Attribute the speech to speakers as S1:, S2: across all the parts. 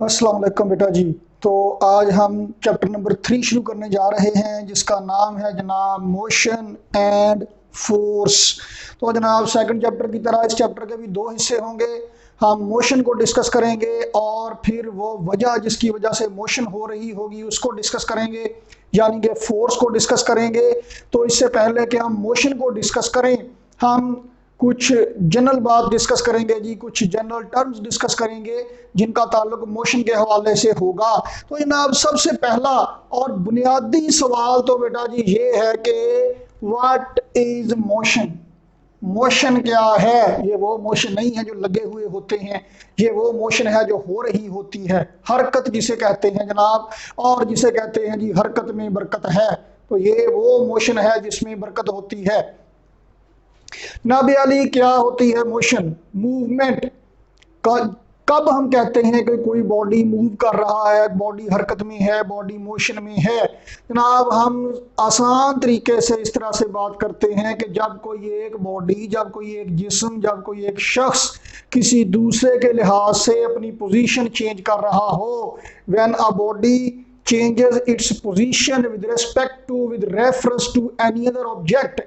S1: अस्सलाम वालेकुम बेटा जी। तो आज हम चैप्टर नंबर 3 शुरू करने जा रहे हैं जिसका नाम है जनाब मोशन एंड फोर्स। तो जनाब सेकंड चैप्टर की तरह इस चैप्टर के भी दो हिस्से होंगे। हम मोशन को डिस्कस करेंगे और फिर वो वजह जिसकी वजह से मोशन हो रही होगी उसको डिस्कस करेंगे, यानी कि फोर्स को डिस्कस करेंगे। तो इससे पहले कि हम मोशन को डिस्कस करें, हम कुछ जनरल बात डिस्कस करेंगे जी, कुछ जनरल टर्म्स डिस्कस करेंगे जिनका ताल्लुक मोशन के हवाले से होगा। तो जनाब सबसे पहला और बुनियादी सवाल तो बेटा जी ये है कि व्हाट इज मोशन। मोशन क्या है? ये वो मोशन नहीं है जो लगे हुए होते हैं, ये वो मोशन है जो हो रही होती है, हरकत जिसे कहते हैं जनाब, और जिसे कहते हैं जी हरकत में बरकत है। तो ये वो मोशन है जिसमें बरकत होती है। नाबियाली क्या होती है? Motion, movement. कब हम कहते हैं कि कोई बॉडी मूव कर रहा है, बॉडी हरकत में है, बॉडी मोशन में है? जनाब हम आसान तरीके से इस तरह से बात करते हैं कि जब कोई एक बॉडी, जब कोई एक जिस्म, जब कोई एक शख्स किसी दूसरे के लिहाज से अपनी पोजीशन चेंज कर रहा हो। When a body changes its position with respect to, with reference to any other object,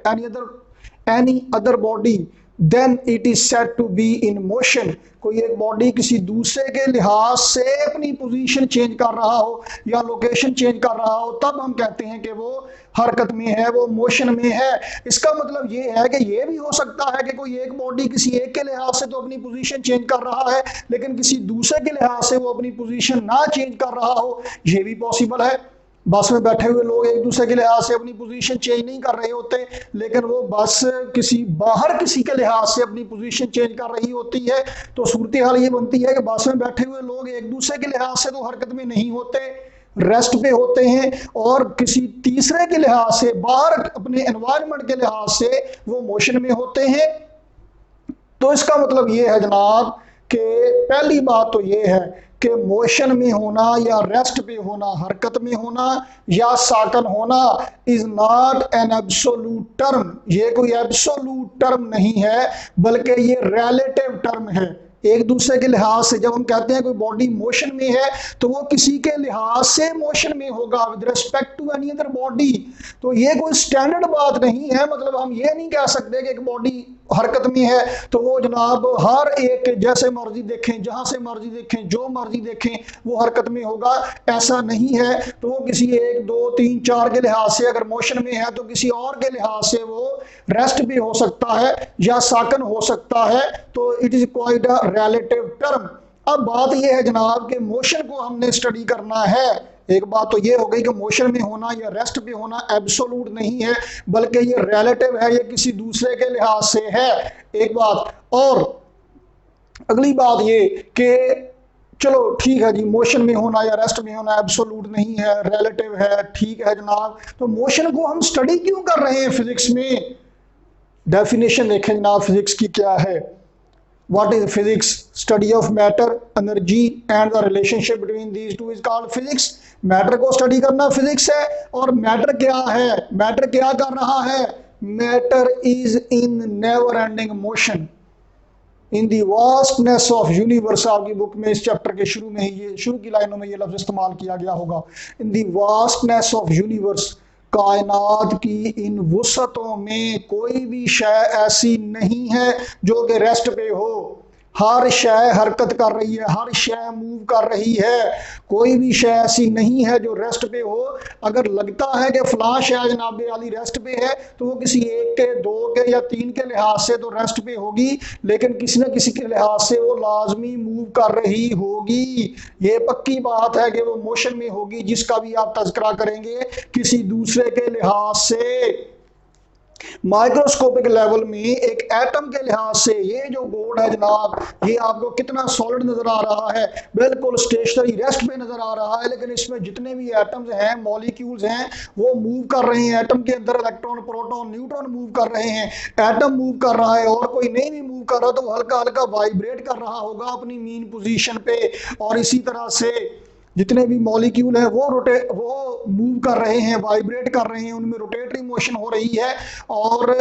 S1: any other body, then it is said to be in motion। कोई एक बॉडी किसी दूसरे के लिहाज से अपनी पोजीशन चेंज कर रहा हो या लोकेशन चेंज कर रहा हो, तब हम कहते हैं कि वो हरकत में है, वो मोशन में है। इसका मतलब ये है कि ये भी हो सकता है कि कोई एक बॉडी किसी एक के लिहाज से तो अपनी पोजीशन चेंज कर रहा है, लेकिन किसी दूसरे के लिहाज से वो अपनी पोजीशन ना चेंज कर रहा हो, ये भी पॉसिबल है। बस में बैठे हुए लोग एक दूसरे के लिहाज से अपनी पोजीशन चेंज नहीं कर रहे होते, लेकिन वो बस किसी बाहर किसी के लिहाज से अपनी पोजीशन चेंज कर रही होती है। तो सूरत हाल ये बनती है कि बस में बैठे हुए लोग एक दूसरे के लिहाज से तो हरकत में नहीं होते, रेस्ट पे होते हैं, और किसी तीसरे के लिहाज से, बाहर अपने एनवायरनमेंट के लिहाज से वो मोशन में होते हैं। तो इसका मतलब ये है जनाब कि पहली बात तो ये है कि मोशन में होना या रेस्ट पे होना, हरकत में होना या साकन होना is not an absolute term. ये कोई एब्सोल्यूट टर्म नहीं है, बल्कि ये रिलेटिव टर्म है। एक दूसरे के लिहाज से जब हम कहते हैं कोई बॉडी मोशन में है तो वो किसी के लिहाज से मोशन में होगा with respect to any other body. तो ये कोई स्टैंडर्ड बात नहीं है। मतलब हम ये नहीं कह सकते कि एक बॉडी हरकत में है तो वो जनाब हर एक जैसे मर्जी देखें, जहां से मर्जी देखें, जो मर्जी देखें वो हरकत में होगा, ऐसा नहीं है। तो वो किसी एक दो तीन चार के लिहाज से अगर मोशन में है तो किसी और के लिहाज से वो रेस्ट भी हो सकता है या साकन हो सकता है। तो it is quite a relative term. अब बात यह है जनाब कि मोशन को हमने स्टडी करना है। एक बात तो ये हो गई कि मोशन में होना या रेस्ट पे होना एब्सोल्यूट नहीं है, बल्कि ये रिलेटिव है, ये किसी दूसरे के लिहाज से है। एक बात और अगली बात ये कि चलो ठीक है जी, मोशन में होना या रेस्ट में होना एब्सोल्यूट नहीं है, रिलेटिव है, ठीक है जनाब। तो मोशन को हम स्टडी क्यों कर रहे हैं फिजिक्स में? डेफिनेशन देखें जनाब फिजिक्स की क्या है। What is physics? Study of matter, energy and the relationship between these two is called physics। Matter को स्टडी करना फिजिक्स है। और मैटर क्या है? मैटर क्या कर रहा है? Matter is in never ending motion in the vastness of universe. आपकी बुक में इस चैप्टर के शुरू में ही, ये शुरू की लाइनों में ये लफ्ज इस्तेमाल किया गया होगा, इन दी वास्टनेस ऑफ यूनिवर्स। कायनात की इन वुसअतों में कोई भी शय ऐसी नहीं है जो कि रेस्ट पे हो। हर शय हरकत कर रही है, हर शय मूव कर रही है। कोई भी शय ऐसी नहीं है जो रेस्ट पे हो। अगर लगता है कि फलां शय जनाब वाली रेस्ट पे है तो वो किसी एक के, दो के या तीन के लिहाज से तो रेस्ट पे होगी, लेकिन किसी न किसी के लिहाज से वो लाजमी मूव कर रही होगी। ये पक्की बात है कि वो मोशन में होगी, जिसका भी आप तज़किरा करेंगे किसी दूसरे के लिहाज से। माइक्रोस्कोपिक लेवल में एक एटम के लिहाज से ये जो बोर्ड है जनाब, ये आपको कितना सॉलिड नजर आ रहा है, बिल्कुल स्टेशनरी रेस्ट पे नजर आ रहा है, लेकिन इसमें जितने भी एटम्स हैं, मॉलिक्यूल्स हैं, वो मूव कर रहे हैं। एटम के अंदर इलेक्ट्रॉन, प्रोटॉन, न्यूट्रॉन मूव कर रहे हैं। एटम मूव कर रहा है और कोई नहीं भी मूव कर रहा तो हल्का हल्का वाइब्रेट कर रहा होगा अपनी मीन पोजीशन पे। और इसी तरह से जितने भी मॉलिक्यूल हैं वो मूव कर रहे हैं, वाइब्रेट कर रहे हैं, उनमें रोटेटरी मोशन हो रही है। और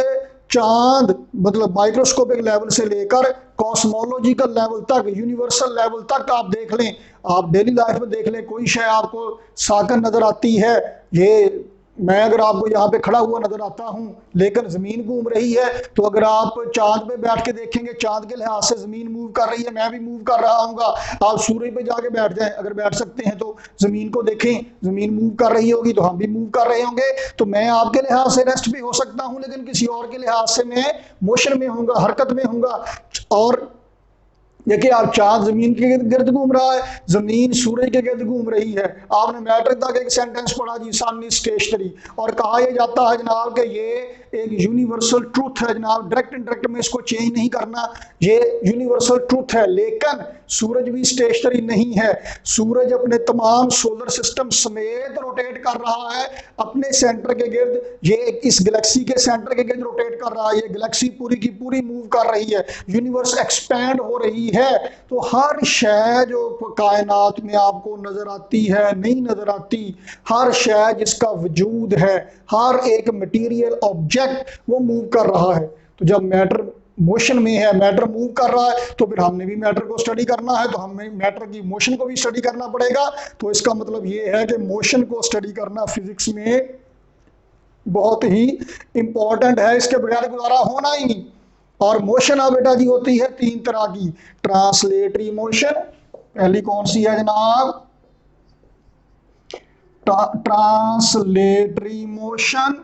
S1: चांद मतलब माइक्रोस्कोपिक लेवल से लेकर कॉस्मोलॉजिकल लेवल तक, यूनिवर्सल लेवल तक आप देख लें, आप डेली लाइफ में देख लें, कोई शय आपको साकन नजर आती है, ये मैं अगर आपको यहाँ पे खड़ा हुआ नजर आता हूँ लेकिन जमीन घूम रही है, तो अगर आप चांद पे बैठ के देखेंगे चांद के लिहाज से जमीन मूव कर रही है, मैं भी मूव कर रहा हूँ। आप सूर्य पे जाके बैठ जाएं, अगर बैठ सकते हैं तो जमीन को देखें, जमीन मूव कर रही होगी तो हम भी मूव कर रहे होंगे। तो मैं आपके लिहाज से रेस्ट भी हो सकता हूँ लेकिन किसी और के लिहाज से मैं मोशन में होऊंगा, हरकत में होऊंगा। और देखिए आप चांद जमीन के गिर्द घूम रहा है, जमीन सूर्य के गिर्द घूम रही है। आपने मैट्रिक तक एक सेंटेंस पढ़ा जी, सन इज स्टेशनरी, और कहा यह जाता है जनाब कि ये एक यूनिवर्सल ट्रूथ है जनाब, डायरेक्ट इनडायरेक्ट में इसको चेंज नहीं करना, ये यूनिवर्सल ट्रूथ है। लेकिन सूरज भी स्टेशनरी नहीं है, सूरज अपने तमाम सोलर सिस्टम समेत रोटेट कर रहा है अपने सेंटर के गिर्द, ये इस गैलेक्सी के सेंटर के गिर्द रोटेट कर रहा है, ये गैलेक्सी पूरी की पूरी मूव कर रही है, यूनिवर्स एक्सपैंड हो रही है। तो हर शय जो कायनात में आपको नजर आती है, नहीं नजर आती, हर शय जिसका वजूद है, हर एक मटेरियल ऑब्जेक्ट वो मूव कर रहा है। तो जब मैटर मोशन में है, मैटर मूव कर रहा है, तो फिर हमने भी मैटर को स्टडी करना है, तो हमें मैटर की मोशन को भी स्टडी करना पड़ेगा। तो इसका मतलब ये है कि मोशन को स्टडी करना फिजिक्स में बहुत ही इंपॉर्टेंट है, इसके बगैर गुजारा होना ही नहीं। और मोशन अब बेटा जी होती है तीन तरह की, ट्रांसलेटरी मोशन, पहली कौन सी है जनाब, ट्रांसलेटरी मोशन,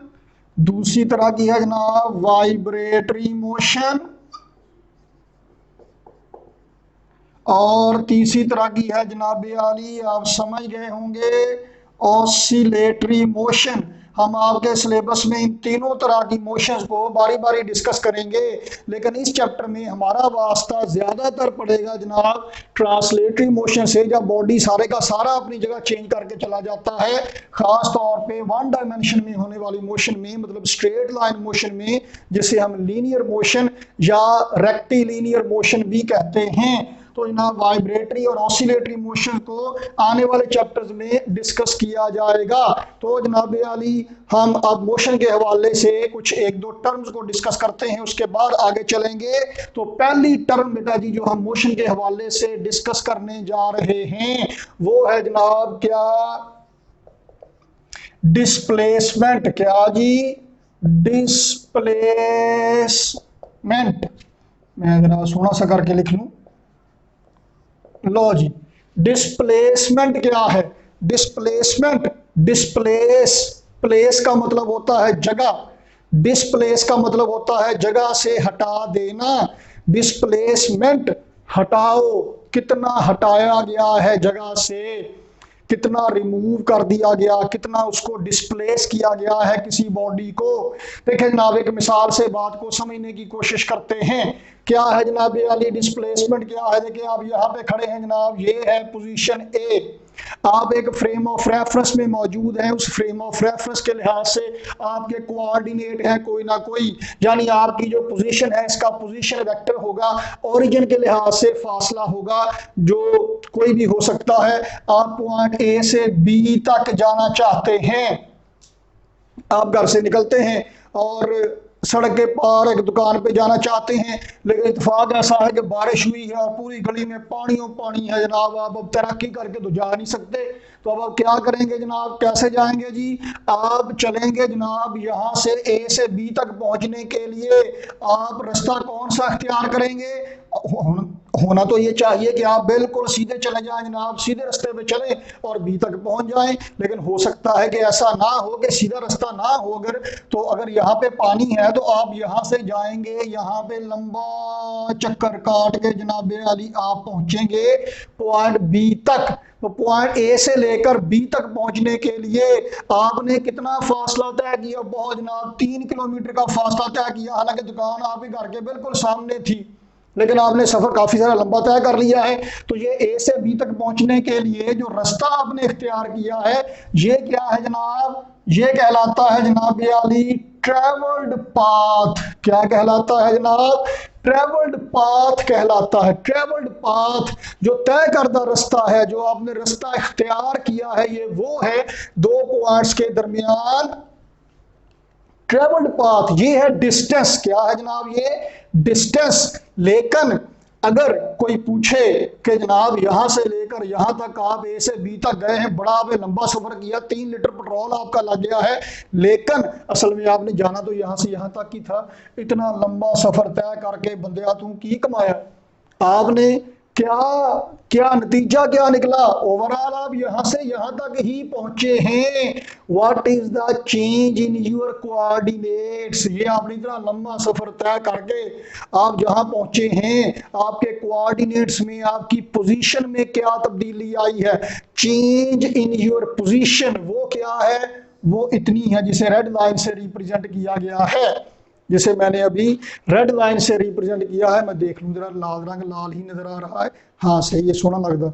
S1: दूसरी तरह की है जनाब वाइब्रेटरी मोशन, और तीसरी तरह की है जनाब आली, आप समझ गए होंगे, ऑसिलेटरी मोशन। हम आपके सिलेबस में इन तीनों तरह की मोशंस को बारी बारी डिस्कस करेंगे, लेकिन इस चैप्टर में हमारा वास्ता ज्यादातर पड़ेगा जनाब ट्रांसलेटरी मोशन से, जब बॉडी सारे का सारा अपनी जगह चेंज करके चला जाता है, खास तौर पे वन डायमेंशन में होने वाली मोशन में, मतलब स्ट्रेट लाइन मोशन में, जिसे हम लीनियर मोशन या रेक्टिलिनियर मोशन भी कहते हैं। तो जनाब वाइब्रेटरी और ऑसिलेटरी मोशन को आने वाले चैप्टर्स में डिस्कस किया जाएगा। तो जनाब अली हम अब मोशन के हवाले से कुछ एक दो टर्म्स को डिस्कस करते हैं, उसके बाद आगे चलेंगे। तो पहली टर्म बेटा जी जो हम मोशन के हवाले से डिस्कस करने जा रहे हैं वो है जनाब क्या, डिस्प्लेसमेंट। क्या जी, डिस्प्लेसमेंट। मैं जरा सोना सा करके लिख लूं, लो जी, डिस्प्लेसमेंट क्या है, डिस्प्लेसमेंट, डिस्प्लेस, प्लेस का मतलब होता है जगह, डिस्प्लेस का मतलब होता है जगह से हटा देना, डिस्प्लेसमेंट हटाओ, कितना हटाया गया है जगह से, कितना रिमूव कर दिया गया, कितना उसको डिस्प्लेस किया गया है किसी बॉडी को। देखिए जनाब एक मिसाल से बात को समझने की कोशिश करते हैं। क्या है जनाब वाली डिस्प्लेसमेंट क्या है, देखिए आप यहाँ पे खड़े हैं जनाब, ये है पोजीशन ए, आप एक फ्रेम ऑफ रेफरेंस में मौजूद हैं, उस फ्रेम ऑफ रेफरेंस के लिहाज से आपके कोऑर्डिनेट है कोई ना कोई, यानी आपकी जो पोजीशन है इसका पोजीशन वेक्टर होगा, ओरिजिन के लिहाज से फासला होगा जो कोई भी हो सकता है। आप पॉइंट ए से बी तक जाना चाहते हैं, आप घर से निकलते हैं और सड़क के पार एक दुकान पे जाना चाहते हैं, लेकिन इत्तेफाक ऐसा है कि बारिश हुई है और पूरी गली में पानी है जनाब, आप अब तैराकी करके तो जा नहीं सकते, तो अब आप क्या करेंगे जनाब, कैसे जाएंगे जी, आप चलेंगे जनाब यहाँ से ए से बी तक पहुंचने के लिए आप रास्ता कौन सा इख्तियार करेंगे, होना तो ये चाहिए कि आप बिल्कुल सीधे चले जाएं जनाब, सीधे रास्ते पे चलें और बी तक पहुंच जाएं, लेकिन हो सकता है कि ऐसा ना हो कि सीधा रास्ता ना हो, अगर तो अगर यहाँ पे पानी है तो आप यहाँ से जाएंगे, यहाँ पे लंबा चक्कर काट के जनाब अली आप पहुंचेंगे पॉइंट बी तक। तो पॉइंट ए से लेकर बी तक पहुंचने के लिए आपने कितना फासला तय किया, बहुत जनाब 3 किलोमीटर का फासला तय किया, हालांकि दुकान आपके घर के बिल्कुल सामने थी, लेकिन आपने सफर काफी सारा लंबा तय कर लिया है। तो ये ए से बी तक पहुंचने के लिए जो रास्ता आपने इख्तियार किया है ये क्या है जनाब, ये कहलाता है जनाब आली ट्रेवल्ड पाथ। क्या कहलाता है जनाब, ट्रेवल्ड पाथ कहलाता है। ट्रेवल्ड पाथ जो तय करदा रास्ता है, जो आपने रास्ता इख्तियार किया है, ये वो है दो पॉइंट्स के दरमियान ट्रेवल्ड पाथ ये है डिस्टेंस, क्या है जनाब ये डिस्टेंस। लेकिन अगर कोई पूछे कि जनाब यहां से लेकर यहां तक आप ए से बी तक गए हैं, बड़ा आपने लंबा सफर किया, 3 लीटर पेट्रोल आपका लग गया है, लेकिन असल में आपने जाना तो यहां से यहां तक ही था, इतना लंबा सफर तय करके बंदया तू की कमाया, आपने क्या क्या नतीजा क्या निकला, ओवरऑल आप यहां से यहां तक ही पहुंचे हैं। What is the change in your coordinates, ये आपने इतना लंबा सफर तय करके आप जहां पहुंचे हैं, आपके कोऑर्डिनेट्स में आपकी पोजीशन में क्या तब्दीली आई है। चेंज इन योर पोजीशन वो क्या है, वो इतनी है जिसे रेड लाइन से रिप्रेजेंट किया गया है, जिसे मैंने अभी रेड लाइन से रिप्रेजेंट किया है। मैं देख लूं जरा, लाल रंग लाल ही नजर आ रहा है, हाँ सही, ये सोना लगता।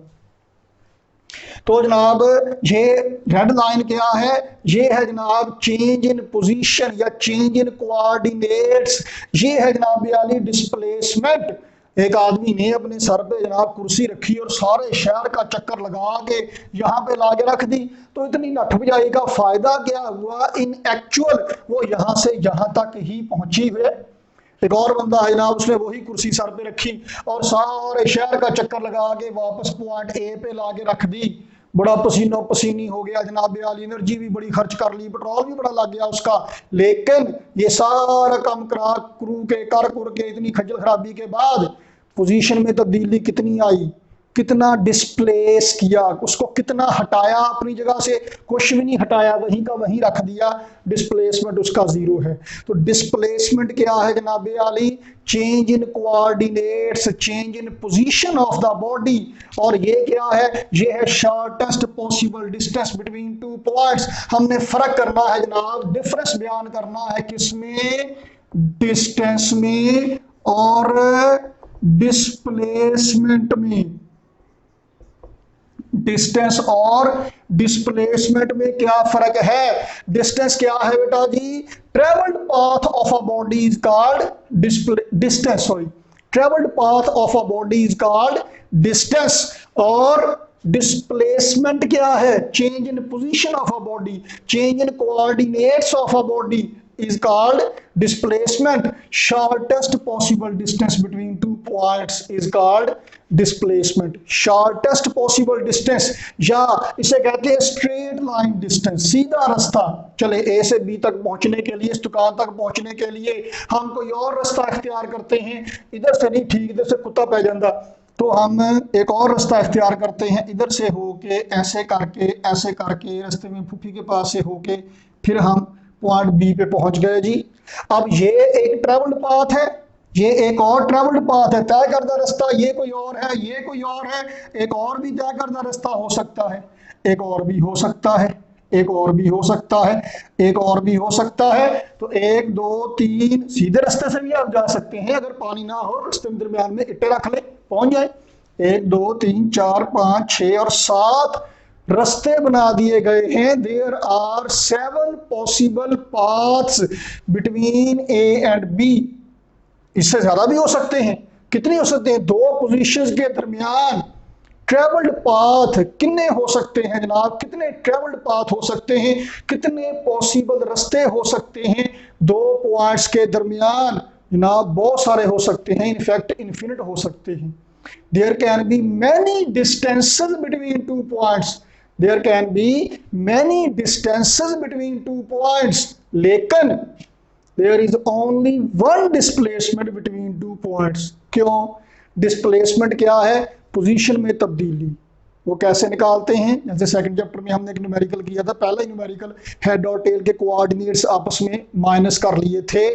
S1: तो जनाब ये रेड लाइन क्या है, ये है जनाब चेंज इन पोजीशन या चेंज इन कोऑर्डिनेट्स, ये है जनाब यानी डिस्प्लेसमेंट। एक आदमी ने अपने सर पे जनाब कुर्सी रखी और सारे शहर का चक्कर लगा के यहाँ पे लाके रख दी, तो इतनी नठ बजाई का फायदा क्या हुआ, इन एक्चुअल वो यहाँ से यहाँ तक ही पहुंची हुए। एक और बंदा है जनाब, उसने वही कुर्सी सर पे रखी और सारे शहर का चक्कर लगा के वापस पॉइंट ए पे लाके रख दी, बड़ा पसीनो पसीनी हो गया जनाब वाली, एनर्जी भी बड़ी खर्च कर ली, पेट्रोल भी बड़ा लग गया उसका, लेकिन ये सारा काम करा क्रू के कर के इतनी खज्जल खराबी के बाद पोजीशन में तब्दीली कितनी आई, कितना डिस्प्लेस किया, उसको कितना हटाया अपनी जगह से, कुछ भी नहीं हटाया, वहीं का वहीं रख दिया, डिस्प्लेसमेंट उसका 0 है। तो डिस्प्लेसमेंट क्या है जनाब आली, change in coordinates, change in position of the body, और ये क्या है, ये है shortest possible distance between 2 points. हमने फर्क करना है जनाब, डिफरेंस बयान करना है किसमें, डिस्टेंस में और डिस्प्लेसमेंट में। डिस्टेंस और डिस्प्लेसमेंट में क्या फर्क है, डिस्टेंस क्या है बेटा जी, travelled path of a body is called distance, sorry, travelled path of a body is called distance, और डिस्प्लेसमेंट क्या है, change in position of a body, change in coordinates of a body is called displacement. Shortest possible distance between 2 points is called displacement. Shortest possible distance या इसे कहते हैं straight line distance, सीधा रास्ता। चले A से B तक पहुंचने के लिए, इस दुकान तक पहुंचने के लिए हम कोई और रास्ता इख्तियार करते हैं, इधर से नहीं ठीक, इधर से कुत्ता पै जाता, तो हम एक और रास्ता इख्तियार करते हैं, इधर से होके ऐसे करके रास्ते में फूफी के पास से होके फिर हम पॉइंट बी पे पहुंच गए जी। अब ये एक ट्रेवल्ड पाथ है, ये एक और ट्रेवल्ड पाथ है, तय करदा रास्ता, ये कोई और है, ये कोई और है, एक और भी तय करदा रास्ता हो सकता है, एक और भी हो सकता है, एक और भी हो सकता है, एक और भी हो सकता है। तो 1 2 3 सीधे रास्ते से भी आप जा सकते हैं, अगर पानी ना हो रास्ते में दरमियान में इट्टे रख ले पहुंच जाए। 1 2 3 4 5 6 और 7 रास्ते बना दिए गए हैं। There are 7 possible paths between A and B, इससे ज्यादा भी हो सकते हैं, कितने हो सकते हैं, 2 पोजीशंस के दरमियान ट्रेवल्ड पाथ कितने हो सकते हैं जनाब, कितने ट्रेवल्ड पाथ हो सकते हैं, कितने पॉसिबल रास्ते हो सकते हैं 2 पॉइंट्स के दरमियान जनाब, बहुत सारे हो सकते हैं, इनफैक्ट इन्फिनिट हो सकते हैं। There can be many distances between 2 points, there can be many distances between 2 points, लेकिन there is only one displacement between 2 points। क्यों, डिस्प्लेसमेंट क्या है, पोजीशन में तब्दीली। वो कैसे निकालते हैं, जैसे सेकंड चैप्टर में हमने एक न्यूमेरिकल किया था, पहला न्यूमेरिकल हेड और टेल के कोऑर्डिनेट्स आपस में माइनस कर लिए थे,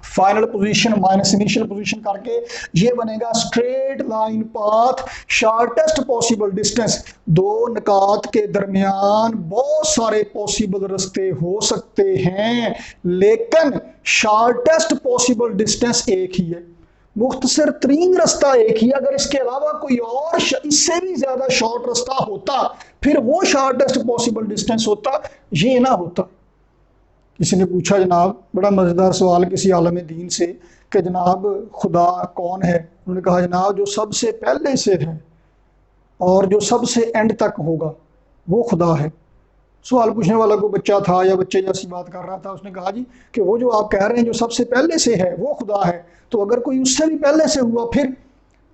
S1: final position minus initial position करके ये बनेगा straight line path, shortest possible distance. 2 निकात के दरमियान बहुत सारे पॉसिबल रास्ते हो सकते हैं, लेकिन शॉर्टेस्ट पॉसिबल डिस्टेंस एक ही है, मुख्तसर तरीन रास्ता एक ही। अगर इसके अलावा कोई और इससे भी ज्यादा शॉर्ट रास्ता होता, फिर वो शॉर्टेस्ट पॉसिबल डिस्टेंस होता, ये ना होता। किसी ने पूछा जनाब, बड़ा मज़ेदार सवाल किसी आलम दीन से, कि जनाब खुदा कौन है। उन्होंने कहा जनाब जो सबसे पहले से है और जो सबसे एंड तक होगा वो खुदा है। सवाल पूछने वाला कोई बच्चा था या बच्चे जैसी बात कर रहा था, उसने कहा जी कि वो जो आप कह रहे हैं जो सबसे पहले से है वो खुदा है, तो अगर कोई उससे भी पहले से हुआ फिर?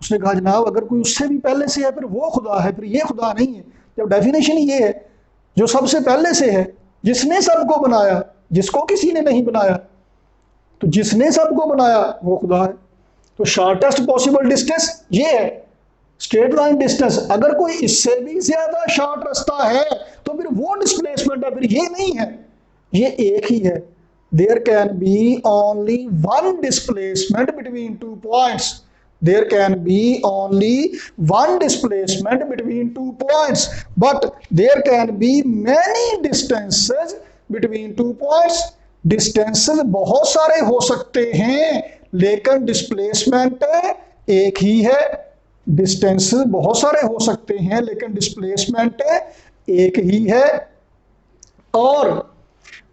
S1: उसने कहा जनाब अगर कोई उससे भी पहले से है फिर वो खुदा है, फिर ये खुदा नहीं है। जब डेफिनेशन ये है जो सबसे पहले से है, जिसने सबको बनाया, जिसको किसी ने नहीं बनाया, तो जिसने सबको बनाया वो खुदा है। तो शॉर्टेस्ट पॉसिबल डिस्टेंस ये है, स्ट्रेट लाइन डिस्टेंस। अगर कोई इससे भी ज्यादा शॉर्ट रास्ता है तो फिर वो डिस्प्लेसमेंट है, फिर ये नहीं है, ये एक ही है। There can be only one displacement between two points, there can be only one displacement between 2 points, but there can be many distances between 2 points. distances बहुत सारे हो सकते हैं लेकिन डिस्प्लेसमेंट एक ही है। डिस्टेंसेस बहुत सारे हो सकते हैं लेकिन डिस्प्लेसमेंट एक ही है। और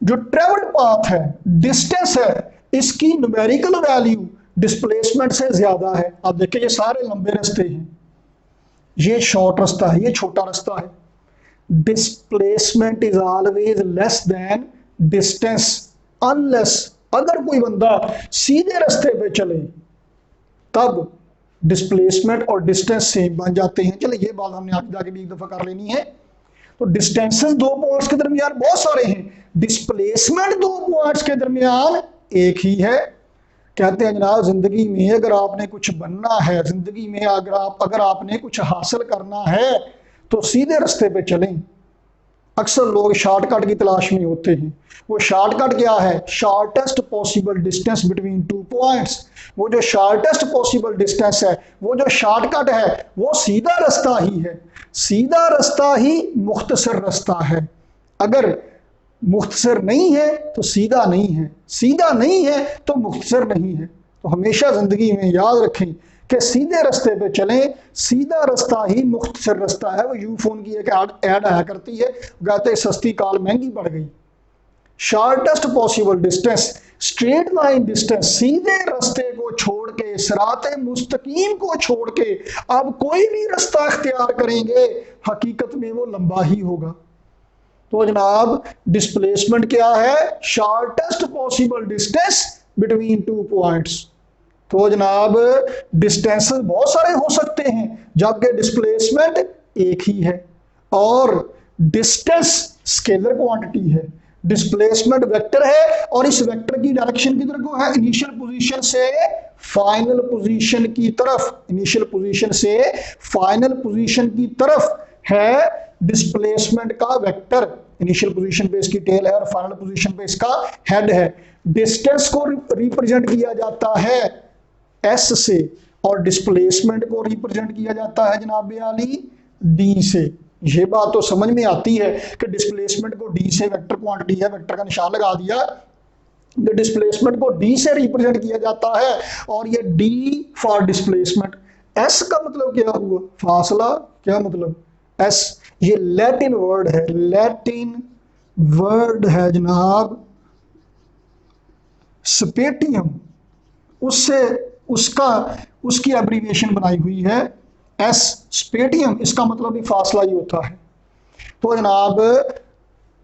S1: जो ट्रेवल्ड पाथ है, डिस्टेंस है, इसकी न्यूमेरिकल वैल्यू डिस्प्लेसमेंट से ज्यादा है। आप देखिए ये सारे लंबे रास्ते हैं, ये शॉर्ट रास्ता है, ये छोटा रास्ता है। Displacement is always less than distance unless, अगर कोई बंदा सीधे रास्ते पे चले तब डिस्प्लेसमेंट और डिस्टेंस सेम बन जाते हैं। चलिए ये बात हमने आगे जाके भी एक दफा कर लेनी है। तो डिस्टेंसेस दो पॉइंट्स के दरमियान बहुत सारे हैं, डिस्प्लेसमेंट दो पॉइंट्स के दरमियान एक ही है। कहते हैं जनाब जिंदगी में अगर आपने कुछ बनना है, जिंदगी में अगर आपने कुछ हासिल करना है तो सीधे रास्ते पे चलें। अक्सर लोग शॉर्टकट की तलाश में होते हैं। वो शॉर्टकट क्या है? Shortest possible distance between two points. वो जो शॉर्टेस्ट पॉसिबल डिस्टेंस है, वो जो शॉर्टकट है, वो सीधा रास्ता ही है। सीधा रास्ता ही मुख्तसर रास्ता है। अगर मुख्तसर नहीं है तो सीधा नहीं है, सीधा नहीं है तो मुख्तसर नहीं है। तो हमेशा जिंदगी में याद रखें कि सीधे रास्ते पे चलें, सीधा रास्ता ही मुख्तसर रास्ता है। वो यूफोन की एक ऐड आया करती है, कहते हैं सस्ती कार महंगी पड़ गई। Shortest possible distance, straight line distance, सीधे रास्ते को छोड़ के, सिराते मुस्तकीम को छोड़ के अब कोई भी रास्ता अख्तियार करेंगे हकीकत में वो लंबा ही होगा। तो जनाब डिस्प्लेसमेंट क्या है? Shortest possible distance between two points. तो जनाब डिस्टेंसेस बहुत सारे हो सकते हैं जबकि डिस्प्लेसमेंट एक ही है। और डिस्टेंस स्केलर क्वांटिटी है, डिस्प्लेसमेंट वेक्टर है, और इस वेक्टर की डायरेक्शन किधर को है? इनिशियल पोजीशन से फाइनल पोजीशन की तरफ। इनिशियल पोजीशन से फाइनल पोजीशन की तरफ है डिस्प्लेसमेंट का वेक्टर। इनिशियल पोजीशन पे इसकी टेल है और फाइनल पोजीशन पे इसका हेड है। डिस्टेंस को रिप्रेजेंट किया जाता है एस से और डिस्प्लेसमेंट को रिप्रेजेंट किया जाता है जनाब आली डी से। ये बात तो समझ में आती है कि डिस्प्लेसमेंट को डी से, वेक्टर क्वांटिटी है, वेक्टर का निशान लगा दिया, तो डिस्प्लेसमेंट को डी से रिप्रेजेंट किया जाता है और ये डी फॉर डिस्प्लेसमेंट। एस का मतलब क्या हुआ? फासला। क्या मतलब? एस ये लैटिन वर्ड है, लैटिन वर्ड है जनाब स्पेटियम, उससे उसकी एब्रीविएशन बनाई हुई है एस, स्पेटियम। इसका मतलब भी फासला ही होता है। तो जनाब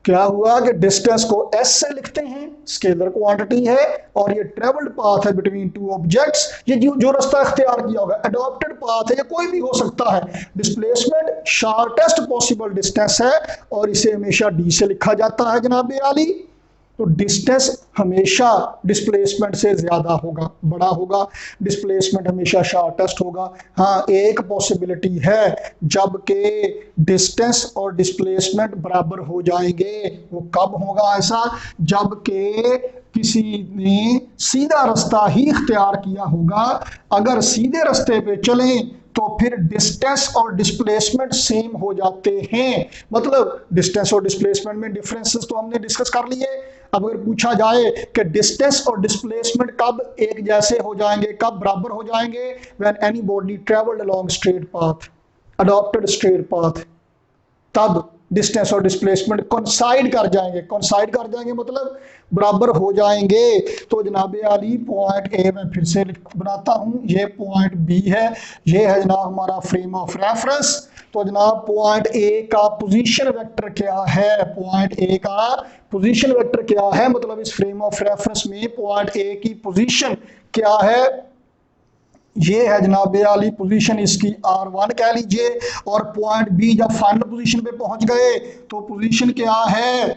S1: क्या हुआ कि डिस्टेंस को एस से लिखते हैं, स्केलर क्वांटिटी है, और ये ट्रेवल्ड पाथ है बिटवीन टू ऑब्जेक्ट्स। ये जो रास्ता इख्तियार किया होगा एडॉप्टेड पाथ है, ये कोई भी हो सकता है। डिस्प्लेसमेंट शॉर्टेस्ट पॉसिबल डिस्टेंस है और इसे हमेशा डी से लिखा जाता है जनाब आली। तो डिस्टेंस हमेशा डिस्प्लेसमेंट से ज्यादा होगा, बड़ा होगा। डिस्प्लेसमेंट हमेशा शॉर्टेस्ट होगा। हाँ, एक पॉसिबिलिटी है जबकि डिस्टेंस और डिस्प्लेसमेंट बराबर हो जाएंगे। वो कब होगा ऐसा? जबकि किसी ने सीधा रास्ता ही इख्तियार किया होगा। अगर सीधे रास्ते पे चलें तो फिर डिस्टेंस और डिस्प्लेसमेंट सेम हो जाते हैं। मतलब डिस्टेंस और डिस्प्लेसमेंट में डिफरेंसेस तो हमने डिस्कस कर लिए। अब अगर पूछा जाए कि डिस्टेंस और डिस्प्लेसमेंट कब एक जैसे हो जाएंगे, कब बराबर हो जाएंगे? When any body travelled along straight path, adopted straight path, तब डिस्टेंस और डिस्प्लेसमेंट कोइंसाइड कर जाएंगे। कोइंसाइड कर जाएंगे मतलब बराबर हो जाएंगे। तो जनाब आली पॉइंट ए मैं फिर से बनाता हूं, ये पॉइंट बी है, ये है जनाब हमारा फ्रेम ऑफ रेफरेंस। तो जनाब पॉइंट ए का पोजीशन वेक्टर क्या है, पॉइंट ए का पोजीशन वेक्टर क्या है, मतलब इस फ्रेम ऑफ रेफरेंस में पॉइंट ए की पोजीशन क्या है, ये है जनाब वाली पोजीशन इसकी R1 कह लीजिए। और पॉइंट बी जब फाइनल पोजीशन पे पहुंच गए तो पोजीशन क्या है,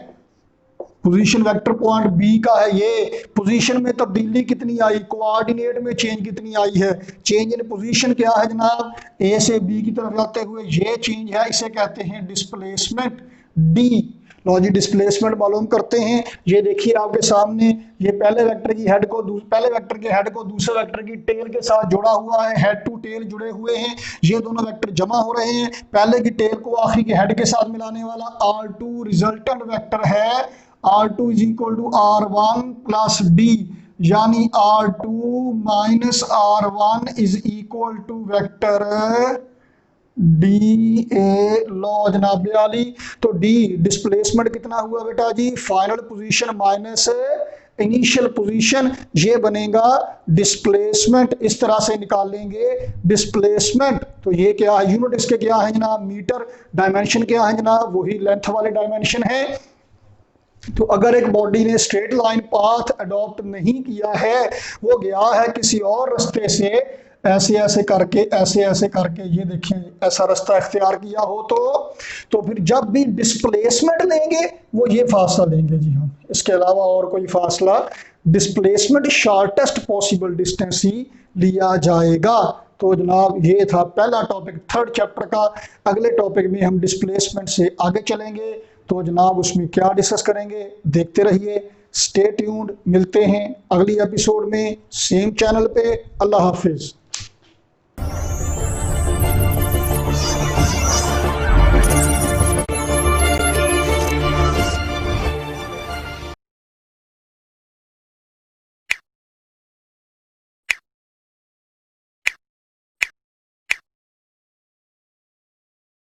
S1: पोजीशन वेक्टर पॉइंट बी का है, ये पोजीशन में तब्दीली कितनी आई, कोऑर्डिनेट में चेंज कितनी आई है, चेंज इन पोजीशन क्या है जनाब, ए से बी की तरफ जाते हुए ये चेंज है, इसे कहते हैं डिस्प्लेसमेंट डी। लो जी डिस्प्लेसमेंट मालूम करते हैं। ये देखिए आपके सामने, ये पहले वेक्टर की हेड को पहले वेक्टर के हेड को दूसरे वेक्टर की टेल के साथ जुड़ा हुआ है, हेड टू टेल जुड़े हुए हैं, ये दोनों वेक्टर जमा हो रहे हैं, पहले की टेल को आखिरी के हेड के साथ मिलाने वाला R2 रिजल्टेंट वेक्टर है, R2 is equal to R1 plus D, यानी R2 minus R1 is equal to vector D A. लो जनाब वाली, तो डी डिस्प्लेसमेंट कितना हुआ बेटा जी, final position minus initial position, ये बनेगा डिस्प्लेसमेंट। इस तरह से निकालेंगे डिस्प्लेसमेंट। तो ये क्या है, यूनिट इसके क्या है जनाब मीटर, डायमेंशन क्या है जनाब, वही लेंथ वाले डायमेंशन है। तो अगर एक बॉडी ने स्ट्रेट लाइन पाथ अडॉप्ट नहीं किया है, वो गया है किसी और रास्ते से, ऐसे ऐसे करके, ऐसे ऐसे करके, ये देखें ऐसा रास्ता इख्तियार किया हो, तो फिर जब भी डिस्प्लेसमेंट लेंगे वो ये फासला लेंगे जी हम, इसके अलावा और कोई फासला, डिस्प्लेसमेंट शॉर्टेस्ट पॉसिबल डिस्टेंस ही लिया जाएगा। तो जनाब ये था पहला टॉपिक थर्ड चैप्टर का। अगले टॉपिक में हम डिस्प्लेसमेंट से आगे चलेंगे, तो जनाब उसमें क्या डिस्कस करेंगे देखते रहिए। स्टे ट्यून्ड, मिलते हैं अगली एपिसोड में सेम चैनल पे। अल्लाह हाफिज।